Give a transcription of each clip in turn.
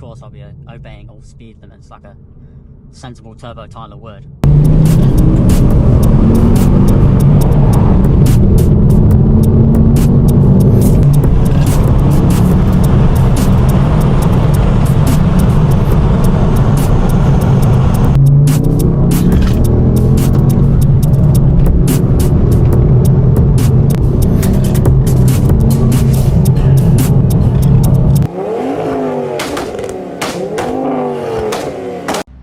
course I'll be obeying all speed limits like a sensible turbo Tyler would.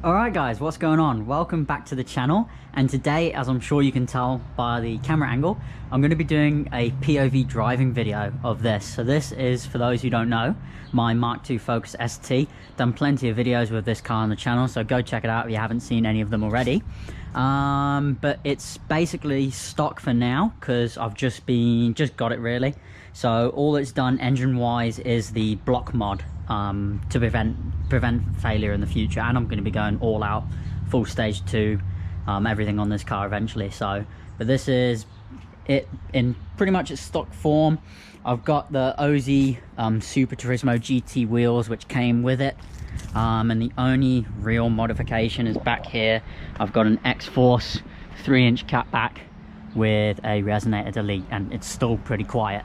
Alright guys, what's going on? Welcome back to the channel, and today, as I'm sure you can tell by the camera angle, I'm going to be doing a POV driving video of this. So this is, for those who don't know, my Mark II Focus ST. Done plenty of videos with this car on the channel, so go check it out if you haven't seen any of them already. But it's basically stock for now because I've just got it really. So all it's done engine wise is the block mod to prevent failure in the future, and I'm going to be going all out full stage 2 everything on this car eventually. So but this is it in pretty much its stock form. I've got the OZ Super Turismo GT wheels which came with it, and the only real modification is back here. I've got an Xforce 3-inch catback with a resonator delete, and it's still pretty quiet.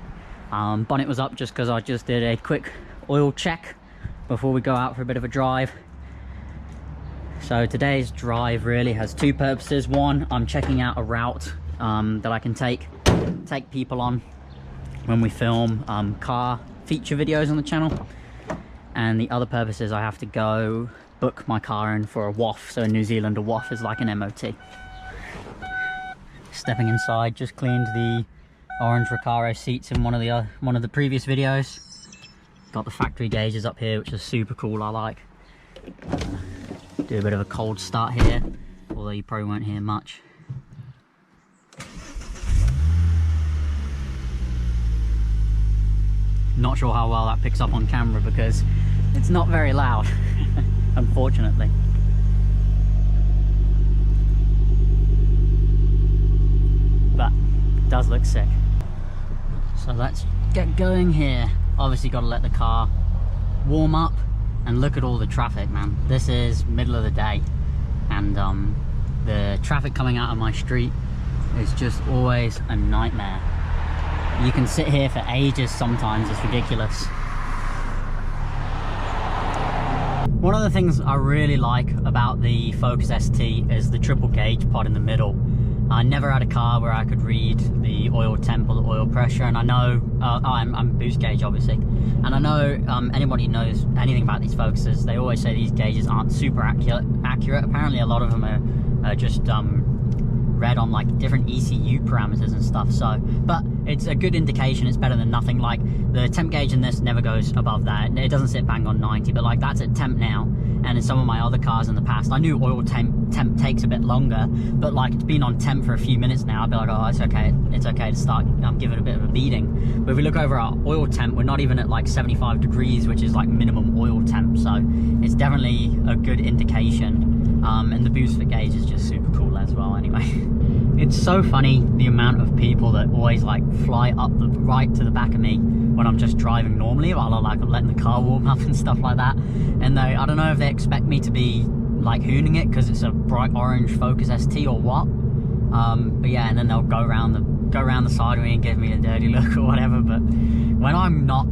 Bonnet was up just because I just did a quick oil check before we go out for a bit of a drive. So today's drive really has two purposes. One, I'm checking out a route that I can take people on when we film car feature videos on the channel, and the other purpose is I have to go book my car in for a WOF. So in New Zealand a WOF is like an MOT. Stepping inside, just cleaned the orange Recaro seats in one of the previous videos. Got the factory gauges up here, which is super cool. I like. Do a bit of a cold start here, although you probably won't hear much. Not sure how well that picks up on camera because it's not very loud, unfortunately. But it does look sick. So let's get going here. Obviously got to let the car warm up, and look at all the traffic, man. This is middle of the day, and the traffic coming out of my street is just always a nightmare. You can sit here for ages sometimes, it's ridiculous. One of the things I really like about the Focus ST is the triple gauge pod in the middle. I never had a car where I could read the oil temp or the oil pressure, and I know I'm boost gauge obviously, and I know anybody who knows anything about these Focuses, they always say these gauges aren't super accurate. Apparently a lot of them are just read on like different ECU parameters and stuff. So but it's a good indication. It's better than nothing. Like the temp gauge in this never goes above that. It doesn't sit bang on 90, but like that's at temp now. And in some of my other cars in the past, I knew oil temp takes a bit longer, but like it's been on temp for a few minutes now, I'd be like, oh, it's okay to start giving it a bit of a beating. But if we look over our oil temp, we're not even at like 75 degrees, which is like minimum oil temp, so it's definitely a good indication. And the boost fit gauge is just super cool as well anyway. It's so funny the amount of people that always like fly up right to the back of me when I'm just driving normally, while I'm like letting the car warm up and stuff like that. And I don't know if they expect me to be like hooning it because it's a bright orange Focus ST or what. But yeah, and then they'll go around the side of me and give me a dirty look or whatever. But when I'm not,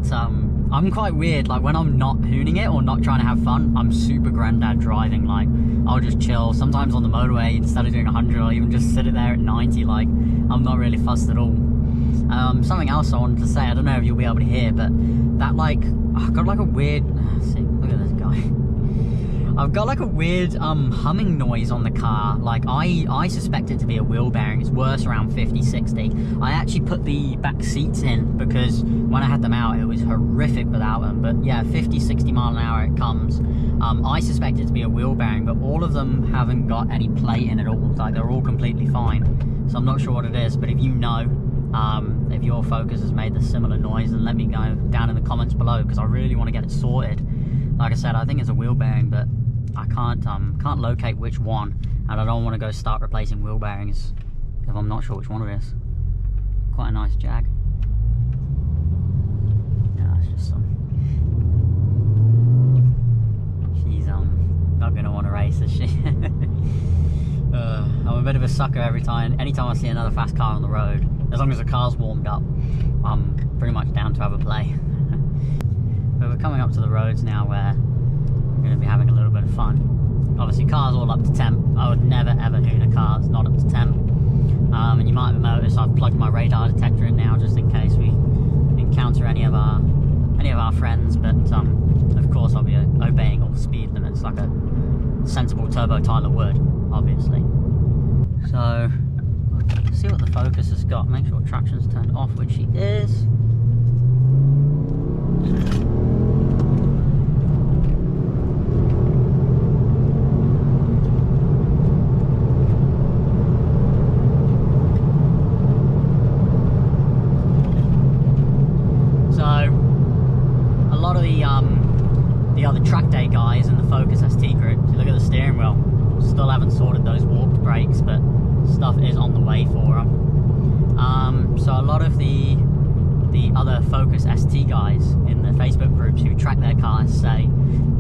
I'm quite weird. Like when I'm not hooning it or not trying to have fun, I'm super granddad driving. Like I'll just chill. Sometimes on the motorway, instead of doing 100, I'll even just sit it there at 90. Like I'm not really fussed at all. Something else I wanted to say, I don't know if you'll be able to hear, but that like, I've got like a weird, see, look at this guy. I've got like a weird humming noise on the car. Like I suspect it to be a wheel bearing. It's worse around 50, 60. I actually put the back seats in because when I had them out, it was horrific without them. But yeah, 50, 60 mile an hour it comes. I suspect it to be a wheel bearing, but all of them haven't got any plate in at all. Like they're all completely fine. So I'm not sure what it is, but if you know, if your Focus has made the similar noise, then let me know down in the comments below, because I really want to get it sorted. Like I said, I think it's a wheel bearing, but I can't locate which one, and I don't want to go start replacing wheel bearings if I'm not sure which one it is. Quite a nice Jag. No, it's just some. a sucker anytime I see another fast car on the road. As long as the car's warmed up, I'm pretty much down to have a play. But we're coming up to the roads now where we're going to be having a little bit of fun. Obviously car's all up to temp. I would never ever hoon a car that's not up to temp. And you might have noticed I've plugged my radar detector in now just in case we encounter any of our friends, but of course I'll be obeying all speed limits like a sensible turbo Tyler would, obviously. So we'll see what the Focus has got, make sure traction's turned off, which she is. The other track day guys in the Focus ST group, if you look at the steering wheel, still haven't sorted those warped brakes, but stuff is on the way for them. So a lot of the other Focus ST guys in the Facebook groups who track their cars say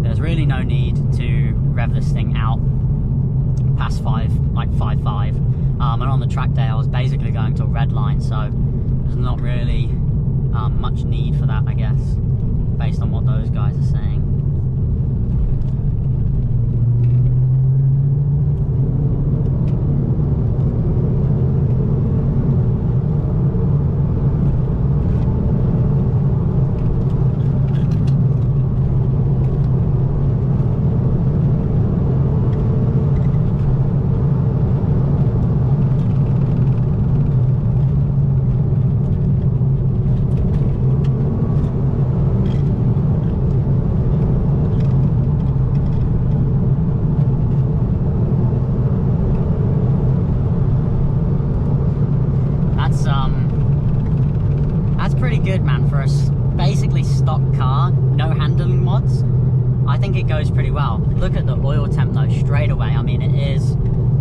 there's really no need to rev this thing out past 5.5. And on the track day I was basically going to a red line, so there's not really much need for that, I guess, based on what those guys are saying. That's pretty good, man, for a basically stock car, no handling mods. I think it goes pretty well. Look at the oil temp though, straight away. I mean, it is,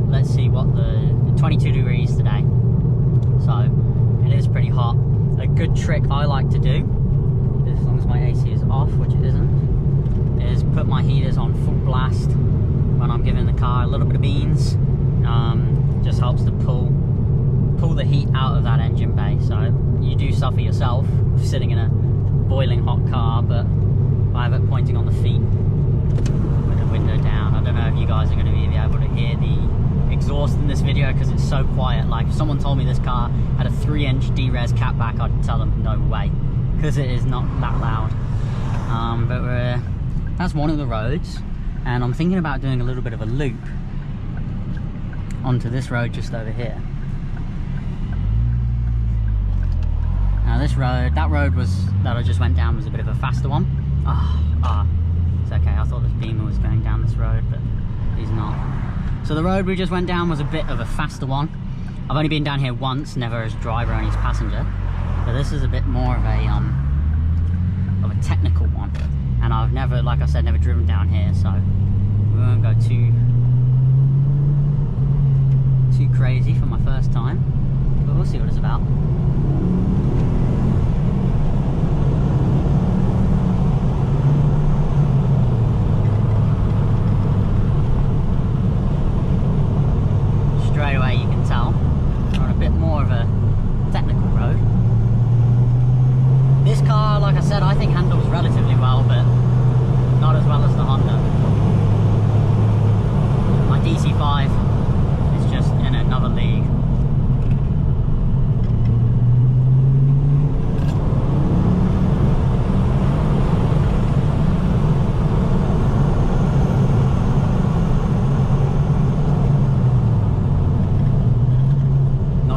let's see what the 22 degrees today, so it is pretty hot. A good trick I like to do, as long as my AC is off, which it isn't, is put my heaters on full blast when I'm giving the car a little bit of beans. Just helps to pull the heat out of that engine bay. So you do suffer yourself sitting in a boiling hot car, but I have it pointing on the feet with the window down. I don't know if you guys are going to be able to hear the exhaust in this video because it's so quiet. Like, if someone told me this car had a 3-inch D-Res Catback, I'd tell them no way, because it is not that loud. But that's one of the roads, and I'm thinking about doing a little bit of a loop onto this road just over here. Now this road, that road that I just went down was a bit of a faster one. It's okay, I thought this Beamer was going down this road, but he's not. So the road we just went down was a bit of a faster one. I've only been down here once, never as driver, only as passenger. But this is a bit more of a technical one. And I've never, like I said, never driven down here, so we won't go too crazy for my first time. But we'll see what it's about. Straight away you can tell we're on a bit more of a technical road. This car, like I said, I think handles relatively well, but not as well as the Honda. My DC5 is just in another league.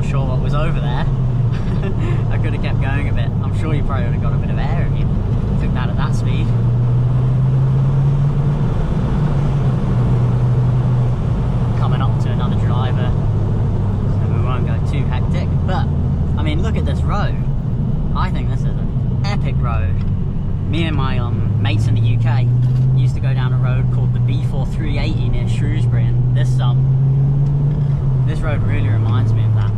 Sure what was over there. I could have kept going a bit. I'm sure you probably would have got a bit of air if you took that at that speed. Coming up to another driver, so we won't go too hectic. But I mean, look at this road. I think this is an epic road. Me and my mates in the UK used to go down a road called the B4380 near Shrewsbury, and this road really reminds me of that.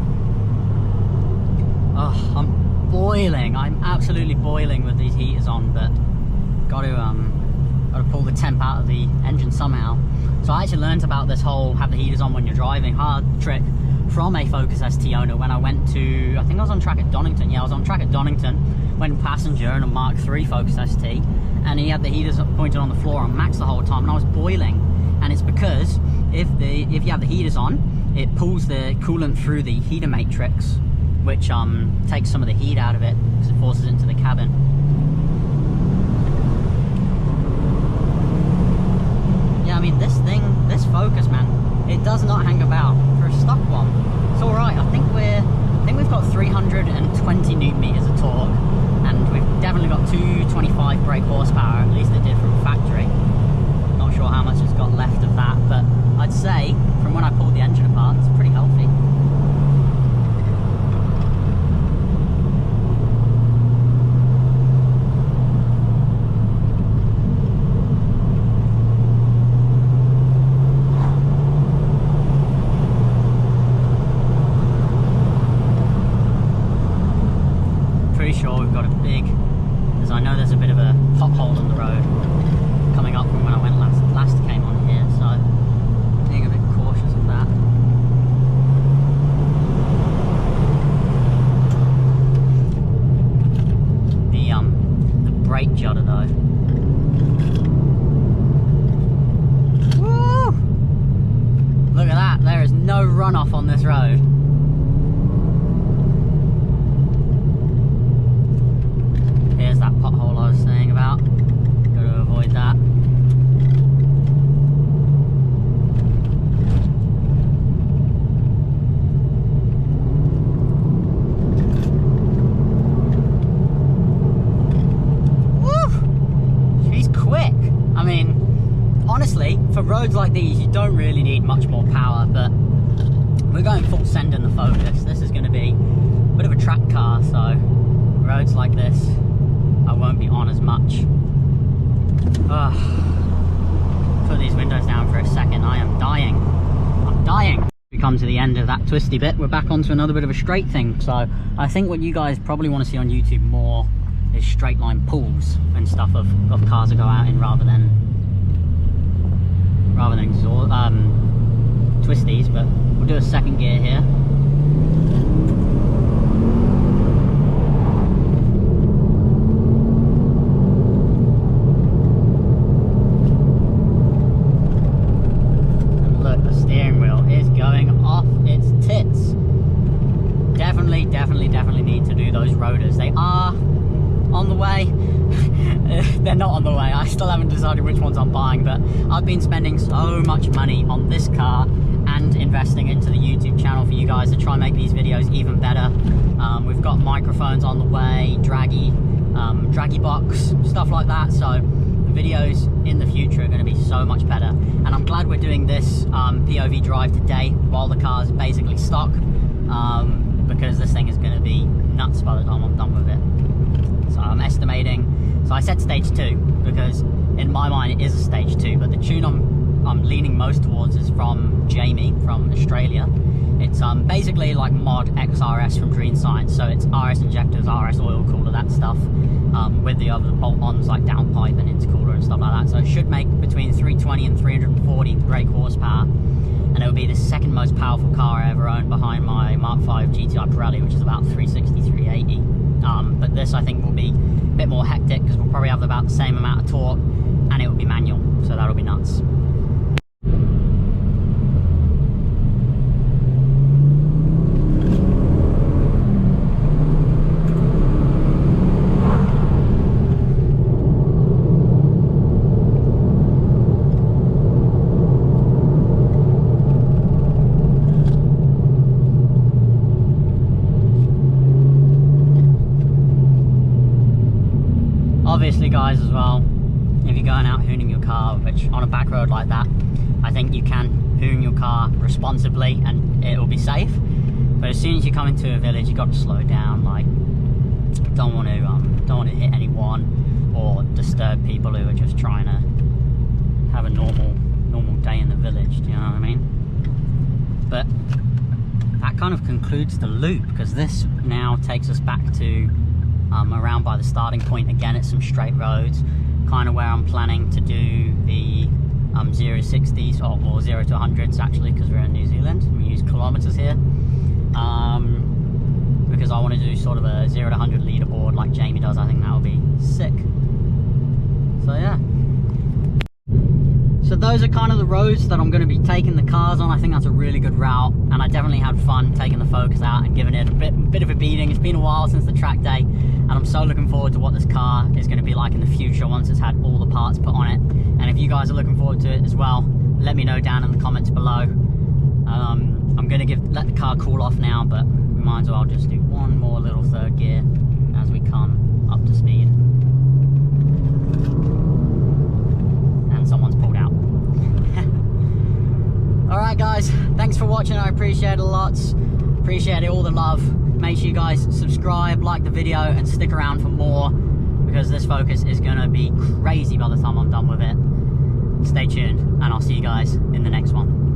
Oh, I'm boiling. I'm absolutely boiling with these heaters on, but got to pull the temp out of the engine somehow. So I actually learned about this whole have the heaters on when you're driving hard trick from a Focus ST owner when I went to, I think I was on track at Donington. Yeah, I was on track at Donington, went passenger in a Mark III Focus ST, and he had the heaters pointed on the floor on max the whole time, and I was boiling. And it's because if you have the heaters on, it pulls the coolant through the heater matrix, which takes some of the heat out of it because it forces it into the cabin. Yeah, I mean, this Focus, man, it does not hang about for a stock one. It's all right. I think we've got 320 newton meters of torque, and we've definitely got 225 brake horsepower. At least it did from factory. Not sure how much it's got left of that, but I'd say from when I pulled the engine apart, it's pretty healthy. Sure, we've got a big, as I know there's a bit of a pothole in the road coming up from when I went last came on here, so being a bit cautious of that. The brake judder though. Woo! Look at that, there is no runoff on this road. Here's that pothole I was saying about. Got to avoid that. Woo! She's quick. I mean, honestly, for roads like these, you don't really need much more power, but we're going full send in the Focus. This is going to be a bit of a track car, so roads like this, I won't be on as much. Put these windows down for a second. I am dying. I'm dying. We come to the end of that twisty bit. We're back onto another bit of a straight thing. So I think what you guys probably want to see on YouTube more is straight line pulls and stuff of cars that go out in rather than twisties. But we'll do a second gear here. Definitely need to do those rotors. They are on the way. They're not on the way. I still haven't decided which ones I'm buying, but I've been spending so much money on this car and investing into the YouTube channel for you guys to try and make these videos even better. We've got microphones on the way, draggy box, stuff like that, so the videos in the future are going to be so much better. And I'm glad we're doing this POV drive today while the car is basically stock, because this thing is going to be nuts by the time I'm done with it. So I'm estimating, so I said stage 2 because in my mind it is a stage 2, but the tune I'm leaning most towards is from Jamie from Australia. It's basically like mod XRS from Green Science, so it's RS injectors, RS oil cooler, that stuff, with the other bolt-ons like downpipe and intercooler and stuff like that. So it should make between 320 and 340 brake horsepower, and it will be the second most powerful car I ever owned behind my Mark V GTI Pirelli, which is about 360, 380. But this I think will be a bit more hectic because we'll probably have about the same amount of torque, and it will be manual, so that'll be nuts. Obviously guys, as well, if you're going out hooning your car, which on a back road like that, I think you can hoon your car responsibly and it will be safe. But as soon as you come into a village, you got to slow down. Like, don't want to hit anyone or disturb people who are just trying to have a normal day in the village. Do you know what I mean? But that kind of concludes the loop, because this now takes us back to around by the starting point again at some straight roads, kind of where I'm planning to do the 0 to 60s or 0 to 100s actually, because we're in New Zealand and we use kilometers here. because I want to do sort of a 0 to 100 leaderboard like Jamie does. I think that would be sick. So yeah. So those are kind of the roads that I'm going to be taking the cars on. I think that's a really good route, and I definitely had fun taking the Focus out and giving it a bit of a beating. It's been a while since the track day, and I'm so looking forward to what this car is going to be like in the future once it's had all the parts put on it. And if you guys are looking forward to it as well, let me know down in the comments below. I'm going to let the car cool off now, but we might as well just do one more little third gear as we come up to speed. And someone's pulled out. Alright guys, thanks for watching. I appreciate it lots. Appreciate it, all the love. Make sure you guys subscribe, like the video, and stick around for more, because this Focus is going to be crazy by the time I'm done with it. Stay tuned, and I'll see you guys in the next one.